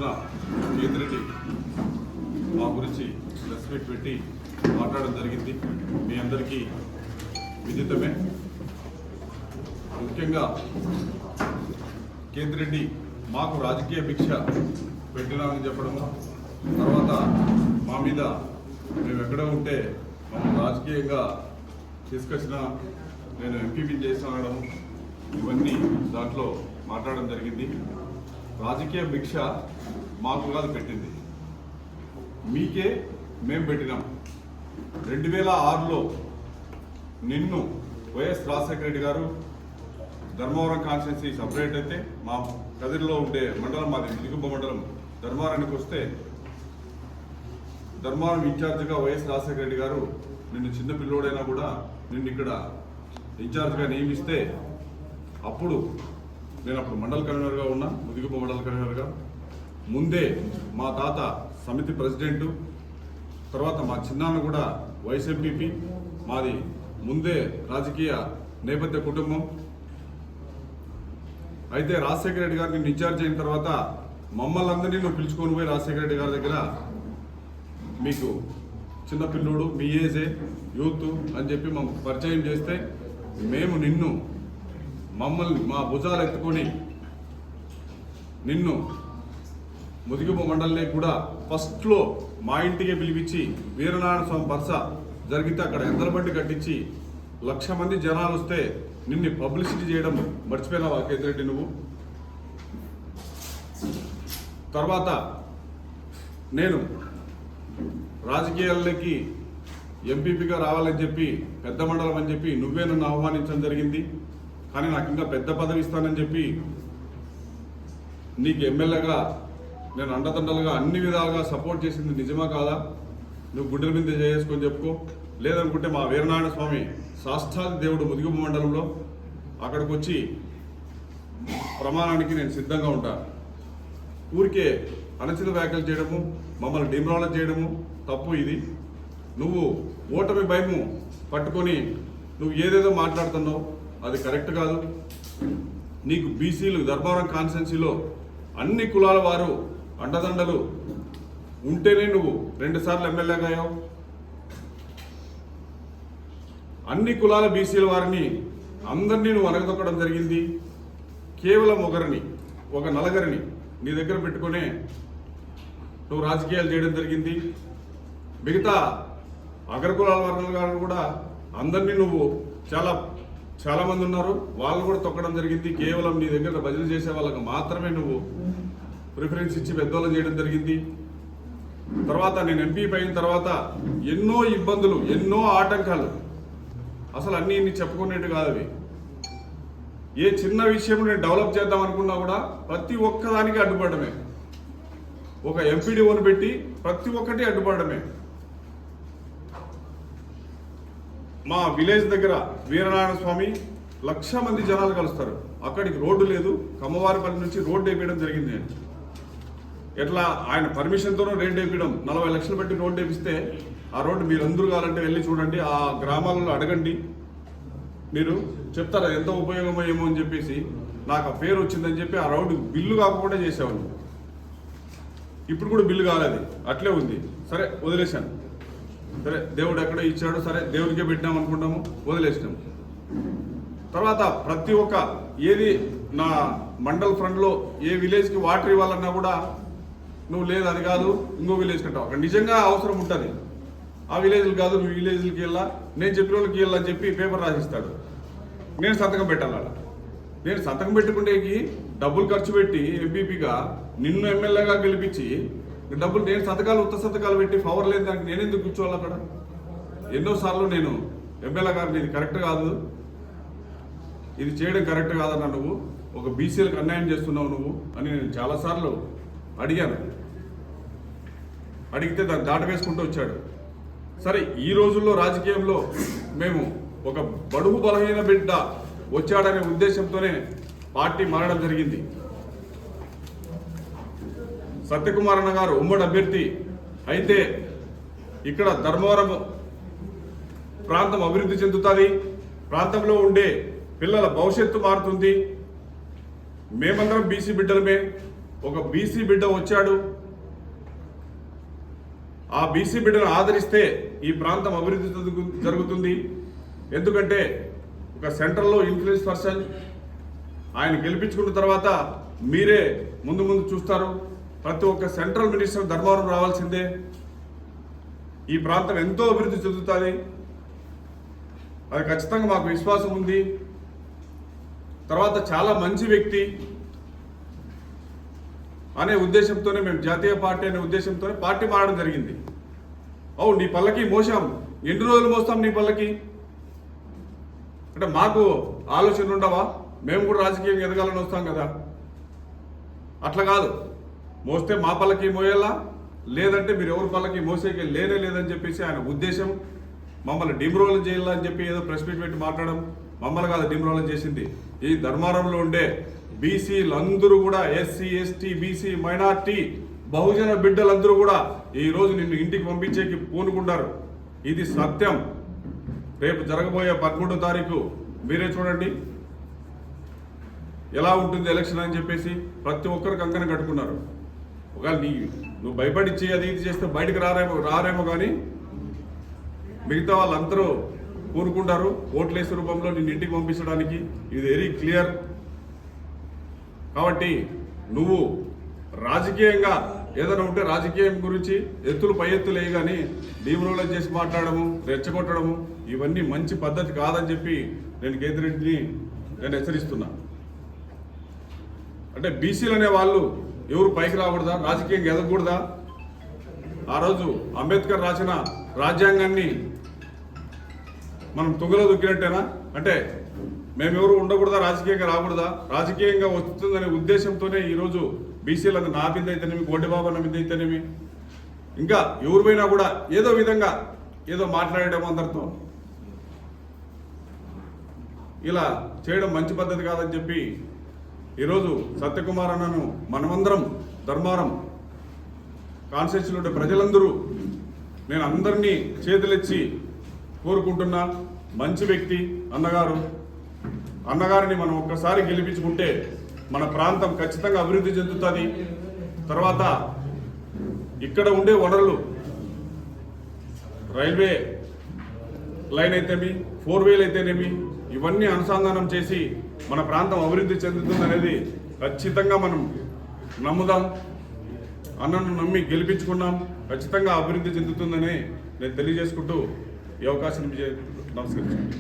కేతిరెడ్డి మా గురించి press meet పెట్టి మాట్లాడడం జరిగింది. మీ అందరికీ విదితమే. ముఖ్యంగా కేతిరెడ్డి మాకు రాజకీయ భిక్ష పెట్టినామని చెప్పడం, తర్వాత మా మీద మేము ఎక్కడ ఉంటే మమ్మల్ని రాజకీయంగా తీసుకొచ్చిన నేను ఎంపీపీ చేసిన ఇవన్నీ దాంట్లో మాట్లాడడం జరిగింది. రాజకీయ భిక్ష మాకు కాదు పెట్టింది, మీకే మేము పెట్టినాం. 2006లో నిన్ను వైఎస్ రాజశేఖర రెడ్డి గారు ధర్మవరం కాన్స్టిట్యున్సీ సపరేట్ అయితే మా కదిరిలో ఉండే మండలం మాది నిలుగుంబ మండలం ధర్మవరానికి వస్తే ధర్మవరం ఇన్ఛార్జిగా వైఎస్ రాజశేఖర రెడ్డి గారు నిన్ను చిన్న పిల్లోడైనా కూడా నిన్ను ఇక్కడ ఇన్ఛార్జిగా నియమిస్తే అప్పుడు నేను అప్పుడు మండల కన్వీనర్గా ఉన్నా, ముదిగుంబ మండల కన్వీనర్గా. ముందే మా తాత సమితి ప్రెసిడెంటు, తర్వాత మా చిన్నాన్న కూడా వైస్ ఎంపీపీ. మాది ముందే రాజకీయ నేపథ్య కుటుంబం. అయితే రాజశేఖర రెడ్డి గారిని ఇన్ఛార్జ్ అయిన తర్వాత మమ్మల్ని అందరినీ నువ్వు పిలుచుకొని పోయి రాజశేఖర రెడ్డి గారి దగ్గర మీకు చిన్నపిల్లుడు మీ ఏజే యూత్ అని చెప్పి మమ్మల్ని పరిచయం చేస్తే మేము నిన్ను మమ్మల్ని మా భుజాలు ఎత్తుకొని నిన్ను ముదిగుంబ మండలిని కూడా ఫస్ట్లో మా ఇంటికే పిలిపించి వీరనారాయణ స్వామి బర్స జరిగితే అక్కడ ఎందరబండి కట్టించి 1,00,000 మంది జనాలు వస్తే నిన్ను పబ్లిసిటీ చేయడం మర్చిపోయినావా కేతిరెడ్డి నువ్వు? తర్వాత నేను రాజకీయాల్లోకి ఎంపీపీగా రావాలని చెప్పి పెద్ద మండలం అని చెప్పి నువ్వే నన్ను ఆహ్వానించడం జరిగింది. కానీ నాకు ఇంకా పెద్ద పదవి ఇస్తానని చెప్పి నీకు ఎమ్మెల్యేగా నేను అండదండలుగా అన్ని విధాలుగా సపోర్ట్ చేసింది నిజమా కాదా? నువ్వు గుడ్డల మీద చేసుకొని చెప్పుకో. లేదనుకుంటే మా వీరనారాయణ స్వామి సాష్టాది దేవుడు ముదిగుంబ మండలంలో అక్కడికి వచ్చి ప్రమాణానికి నేను సిద్ధంగా ఉంటాను. ఊరికే అనుచిత వ్యాఖ్యలు చేయడము, మమ్మల్ని డిమ్రాలజ్ చేయడము తప్పు. ఇది నువ్వు ఓటమి భయము పట్టుకొని నువ్వు ఏదేదో మాట్లాడుతున్నావు, అది కరెక్ట్ కాదు. నీకు బీసీలు ధర్మవరం కాన్స్టిట్యున్సీలో అన్ని కులాల వారు అండదండలు ఉంటేనే నువ్వు 2 సార్లు ఎమ్మెల్యేగా అయ్యావు. అన్ని కులాల బీసీల వారిని అందరినీ నువ్వు అనగదొక్కడం జరిగింది. కేవలం ఒక నలుగురిని నీ దగ్గర పెట్టుకునే నువ్వు రాజకీయాలు చేయడం జరిగింది. మిగతా అగ్రకులాల వర్గాలు కూడా అందరినీ నువ్వు చాలా మంది ఉన్నారు, వాళ్ళు కూడా తొక్కడం జరిగింది. కేవలం నీ దగ్గర భజన చేసే వాళ్ళకి మాత్రమే నువ్వు ప్రిఫరెన్స్ ఇచ్చి పెద్దోళ్ళని చేయడం జరిగింది. తర్వాత నేను ఎంపీ అయిన తర్వాత ఎన్నో ఇబ్బందులు, ఎన్నో ఆటంకాలు, అసలు అన్నీ చెప్పుకునేట్టు కాదు అవి. ఏ చిన్న విషయం నేను డెవలప్ చేద్దాం అనుకున్నా కూడా ప్రతి ఒక్కదానికి అడ్డుపడమే. ఒక ఎంపీడీఓని పెట్టి ప్రతి ఒక్కటి అడ్డుపడమే. మా విలేజ్ దగ్గర వీరనారాయణ స్వామి 1,00,000 మంది జనాలు కలుస్తారు. అక్కడికి రోడ్డు లేదు. కమ్మవారిపల్లి నుంచి రోడ్డు వేయడం జరిగింది. నేను ఎట్లా ఆయన పర్మిషన్తోనూ రోడ్డు వేయడం 40 లక్షలు పెట్టి రోడ్డు వేపిస్తే ఆ రోడ్డు మీరు అందరూ కావాలంటే వెళ్ళి చూడండి, ఆ గ్రామాలలో అడగండి, మీరు చెప్తారా ఎంత ఉపయోగమో ఏమో అని చెప్పేసి. నాకు ఆ పేరు వచ్చిందని చెప్పి ఆ రోడ్డు బిల్లు కాకుండా చేసేవాళ్ళు. ఇప్పుడు కూడా బిల్లు కాలేదు, అట్లే ఉంది. సరే వదిలేశాను. సరే దేవుడు ఎక్కడో ఇచ్చాడు, సరే దేవుడికే పెట్టినాం అనుకుంటాము, వదిలేసినాము. తర్వాత ప్రతి ఒక్క ఏది నా మండల్ ఫ్రంట్లో ఏ విలేజ్కి వాటర్ ఇవ్వాలన్నా కూడా నువ్వు లేదు అది కాదు ఇంకో విలేజ్ కంటావు. అక్కడ నిజంగా అవసరం ఉంటుంది, ఆ విలేజ్లు కాదు మీ విలేజ్లకి వెళ్ళా, నేను చెప్పిన వాళ్ళకి వెళ్ళని చెప్పి పేపర్ రాసిస్తాడు. నేను సంతకం పెట్టాలి. నేను సంతకం పెట్టుకుంటేకి డబ్బులు ఖర్చు పెట్టి ఎంపీపీగా నిన్ను ఎమ్మెల్యేగా గెలిపించి డబ్బులు నేను ఉత్త సంతకాలు పెట్టి పవర్ లేని దానికి నేను ఎందుకు కూర్చోవాలి అక్కడ? ఎన్నోసార్లు నేను ఎమ్మెల్యే గారిని ఇది కరెక్ట్ కాదు, ఇది చేయడం కరెక్ట్ కాదన్నా, నువ్వు ఒక బీసీలకు అన్యాయం చేస్తున్నావు నువ్వు అని నేను చాలాసార్లు అడిగాను. అడిగితే దాన్ని దాట వేసుకుంటూ వచ్చాడు. సరే ఈ రోజుల్లో రాజకీయంలో మేము ఒక బడుగు బలహీన బిడ్డ వచ్చాడనే ఉద్దేశంతోనే పార్టీ మారడం జరిగింది. సత్యకుమార్ అన్న గారు ఉమ్మడి అభ్యర్థి అయితే ఇక్కడ ధర్మవరం ప్రాంతం అభివృద్ధి చెందుతుంది, ప్రాంతంలో ఉండే పిల్లల భవిష్యత్తు మారుతుంది. మేమందరం బీసీ బిడ్డలమే, ఒక బీసీ బిడ్డ వచ్చాడు, ఆ బీసీ బిడ్డను ఆదరిస్తే ఈ ప్రాంతం అభివృద్ధి జరుగుతుంది. ఎందుకంటే ఒక సెంట్రల్లో ఇన్ఫ్లుయెన్స్ పర్సన్, ఆయన గెలిపించుకున్న తర్వాత మీరే ముందు ముందు చూస్తారు. ప్రతి ఒక్క సెంట్రల్ మినిస్టర్ ధర్మవరం రావాల్సిందే. ఈ ప్రాంతం ఎంతో అభివృద్ధి చెందుతుంది, అది ఖచ్చితంగా మాకు విశ్వాసం ఉంది. తర్వాత చాలా మంచి వ్యక్తి అనే ఉద్దేశంతోనే మేము జాతీయ పార్టీ అనే ఉద్దేశంతోనే పార్టీ మారడం జరిగింది. అవును, నీ పల్లకి మోసాం, ఎన్ని రోజులు మోస్తాం నీ పల్లకి అంటే మాకు ఆలోచన ఉండవా? మేము కూడా రాజకీయంగా ఎదగాలని వస్తాం కదా. అట్లా కాదు, మోస్తే మా పల్లకి మోయాలా, లేదంటే మీరు ఎవరి పల్లకి మోసేకి లేనే లేదని చెప్పేసి ఆయన ఉద్దేశం. మమ్మల్ని డిమ్రోల్ చేయాలని అని చెప్పి ఏదో ప్రెస్ మీట్ పెట్టి మాట్లాడడం, మమ్మల్ని కాదు డిమ్రోల్ చేసింది. ఈ ధర్మారంలో ఉండే బీసీలందరూ కూడా, ఎస్సీ ఎస్టీ బీసీ మైనార్టీ బహుజన బిడ్డలందరూ కూడా ఈ రోజు నిన్ను ఇంటికి పంపించేకి పూనుకుంటారు. ఇది సత్యం. రేపు జరగబోయే 13వ తారీఖు మీరే చూడండి ఎలా ఉంటుంది ఎలక్షన్ అని చెప్పేసి ప్రతి ఒక్కరు కంకణం కట్టుకున్నారు. ఒకవేళ నువ్వు భయపడిచ్చి అది ఇది చేస్తే బయటకు రారేమో కానీ మిగతా వాళ్ళందరూ కూరుకుంటారు ఓట్లేసే రూపంలో నిన్ను ఇంటికి పంపించడానికి. ఇది వెరీ క్లియర్. కాబట్టి నువ్వు రాజకీయంగా ఏదైనా ఉంటే రాజకీయం గురించి ఎత్తులు పై ఎత్తులు వేయి, కానీ డీమ్రోల్ చేసి మాట్లాడము, రెచ్చగొట్టడము ఇవన్నీ మంచి పద్ధతి కాదని చెప్పి నేను కేతిరెడ్డిని హెచ్చరిస్తున్నా. అంటే బీసీలు అనే వాళ్ళు ఎవరు పైకి రాకూడదా, రాజకీయంగా ఎదగకూడదా? ఆ రోజు అంబేద్కర్ రాసిన రాజ్యాంగాన్ని మనం తుంగలో దొక్కినట్టేనా? అంటే మేమెవరు ఉండకూడదా, రాజకీయంగా రాకూడదా? రాజకీయంగా వస్తుందనే ఉద్దేశంతోనే ఈరోజు బీసీలందరూ నా మీద అయితేనేమి, గోడ్డిబాబా నా మీద అయితేనేమి, ఇంకా ఎవరిపైనా కూడా ఏదో విధంగా ఏదో మాట్లాడడం అందరితో ఇలా చేయడం మంచి పద్ధతి కాదని చెప్పి ఈరోజు సత్యకుమార్ అన్నను మనమందరం ధర్మారం కాన్స్టిట్యూన్సీలో ఉండే ప్రజలందరూ నేను అందరినీ చేతులెచ్చి కోరుకుంటున్నా. మంచి వ్యక్తి అన్నగారిని మనం ఒక్కసారి గెలిపించుకుంటే మన ప్రాంతం ఖచ్చితంగా అభివృద్ధి చెందుతుంది. తర్వాత ఇక్కడ ఉండే వనరులు రైల్వే లైన్ అయితేమి, 4 వేలు అయితేనేమి, ఇవన్నీ అనుసంధానం చేసి మన ప్రాంతం అభివృద్ధి చెందుతుంది అనేది ఖచ్చితంగా మనం నమ్ముదాం. అన్నను నమ్మి గెలిపించుకున్నాం, ఖచ్చితంగా అభివృద్ధి చెందుతుందని నేను తెలియజేసుకుంటూ ఈ అవకాశం నమస్కరించాను.